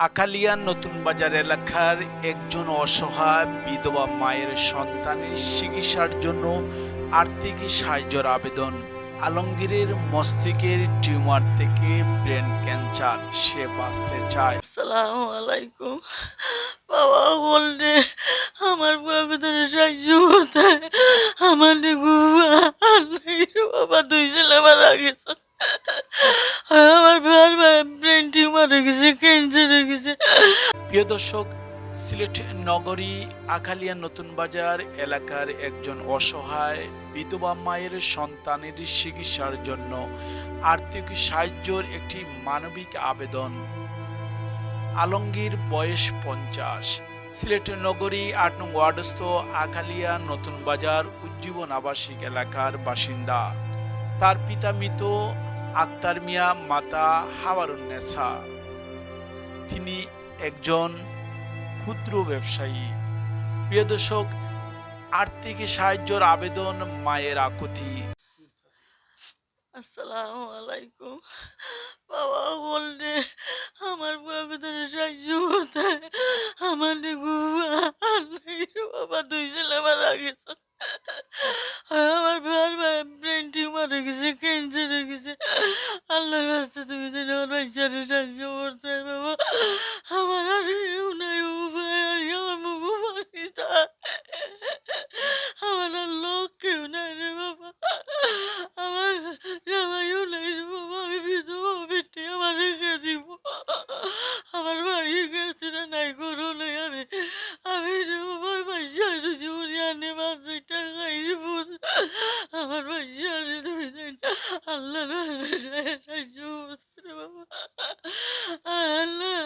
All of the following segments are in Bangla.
আখালিয়া নতুন বাজার এলাকার একজন অসহায় বিধবা মায়ের সন্তানের চিকিৎসার জন্য আর্থিক সাহায্যের আবেদন। আলমগীরের মস্তিষ্কের টিউমার থেকে ব্রেন ক্যান্সার, সে বাঁচতে চায়। আসসালামু আলাইকুম। বাবা বললে আমার বুয়া ভিতরে সাহায্য করতে আমার বাবা দুই ছেলে মারা গেছে। আমার ব্রেন টিউমার হয়ে গেছে, ক্যান্সার হয়ে গেছে। প্রিয় দর্শক, সিলেট নগরী আখালিয়া নতুন বাজার এলাকার একজন অসহায় বিধবা মায়ের সন্তানের চিকিৎসার জন্য আর্থিক সাহায্যের একটি মানবিক আবেদন। আলমগীর, বয়স 50, সিলেট নগরী 8 নং ওয়ার্ডস্থ আখালিয়া নতুন বাজার উজ্জীবন আবাসিক এলাকার বাসিন্দা। তার পিতা মৃত আক্তার মিয়া, মাতা হাওয়ারুন্নেসা। তিনি একজন ক্ষুদ্র ব্যবসায়ী। প্রিয় দর্শক, আর্থিক সাহায্যের আবেদন, মায়ের আকুতি। আসসালামু আলাইকুম। বাবা বললে আমার বুয়া ভিতরে সাহায্য করতে আমার বাবা দুই ছেলে মারা গেছে। আমার ব্রেন টিউমার হয়ে গেছে, ক্যান্সার হয়ে গেছে। আল্লাহর রাস্তা তুমি তো আমার বাচ্চারে সাহায্য করতে বাবা। আমার আর কেউ নাই, উপায় আর আমার মুখ পাখিটা আমার আর লোক কেউ নাই রে বাবা। আমার জামাইও নাই রে বাবা। আমি বিধবা বেটি, আমার রেখে দিব। আমার বাড়ি গেছে না, নাই করো নাই। আমি রে বাবা বাচ্চার জীবনে আনে বাচ্চা টাকাই রে বোধ। আমার বাচ্চারে তুমি দেন আল্লাহ সাহায্য করতে রে বাবা। আল্লাহ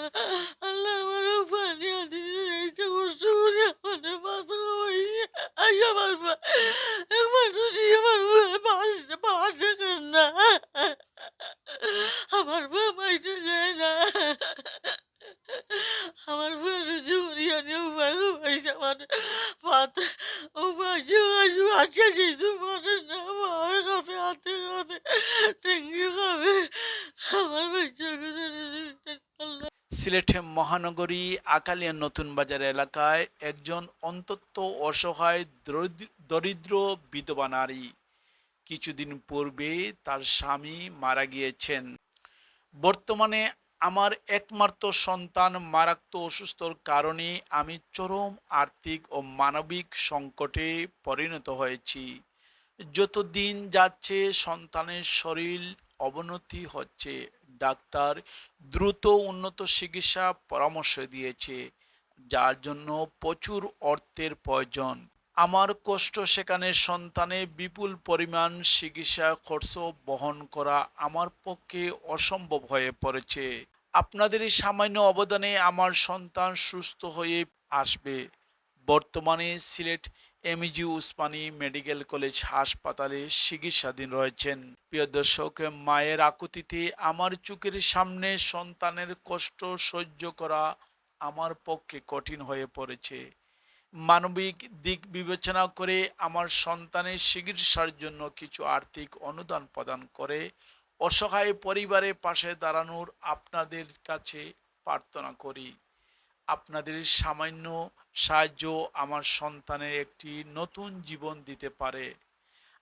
আল্লাহ আমার পানি আদি এইটা কষ্ট করে আমার মাথা খাওয়াইছে। আই আমার একবার যদি আমার পাশে কেন না, আমার বাবাইটা যায় না। আমার জীবনিয়া নিয়ে উপায় খাওয়াইছে আমার পাতে উপায় আটকে যেতে পারে না। মায়ের খাবে, হাতে খাবে, টেঙ্গি খাবে। আমার বাচ্চাকে আল্লাহ। সিলেট মহানগরী আখালিয়া নতুন বাজার এলাকায় একজন অন্তত অসহায় দরিদ্র বিধবা নারী। কিছুদিন পূর্বে তার স্বামী মারা গিয়েছেন। বর্তমানে আমার একমাত্র সন্তান মারাত্মক অসুস্থর কারণে আমি চরম আর্থিক ও মানবিক সংকটে পরিণত হয়েছি। যত দিন যাচ্ছে সন্তানের শরীর অবনতি হচ্ছে। ডাক্তার দ্রুত উন্নত চিকিৎসা পরামর্শ দিয়েছে, যার জন্য প্রচুর অর্থের প্রয়োজন। আমার কষ্ট সেখানে সন্তানের বিপুল পরিমাণ চিকিৎসা খরচ বহন করা আমার পক্ষে অসম্ভব হয়ে পড়েছে। আপনাদের এই সামান্য অবদানে আমার সন্তান সুস্থ হয়ে আসবে। বর্তমানে Sylhet MG Usmani medical college হাসপাতালে চিকিৎসাধীন রয়েছেন। প্রিয় দর্শক, মায়ের আকুতিতে আমার চোখের সামনে সন্তানের কষ্ট সহ্য করা আমার পক্ষে কঠিন হয়ে পড়েছে। মানবিক দিক বিবেচনা করে আমার সন্তানের চিকিৎসার জন্য কিছু আর্থিক অনুদান প্রদান করে অসহায় পরিবারের পাশে দাঁড়ানোর আপনাদের কাছে প্রার্থনা করি। আপনাদের সামান্য সাহায্য আমার সন্তানের একটি নতুন জীবন দিতে পারে।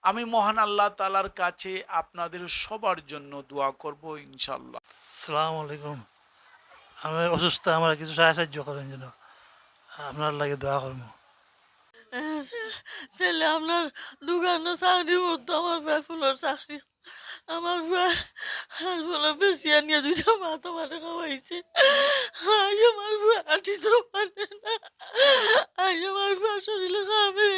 আমি মহান আল্লাহ তাআলার কাছে আপনাদের সবার জন্য দোয়া করব ইনশাল্লাহ। আসসালামু আলাইকুম। আমি অসুস্থ, আমার কিছু সাহায্য করেন যেন আপনার লাগে দোয়া করবো। ছেলে আপনার দোকানে চাকরি করতো, আমার ফুলের চাকরি। আমার বলে বেশি আনিয়ে দুইটা ভাত আমার খাওয়াইছে। আজ আমার হাঁটিতে পারে না। আজ আমার শরীরে খাবে,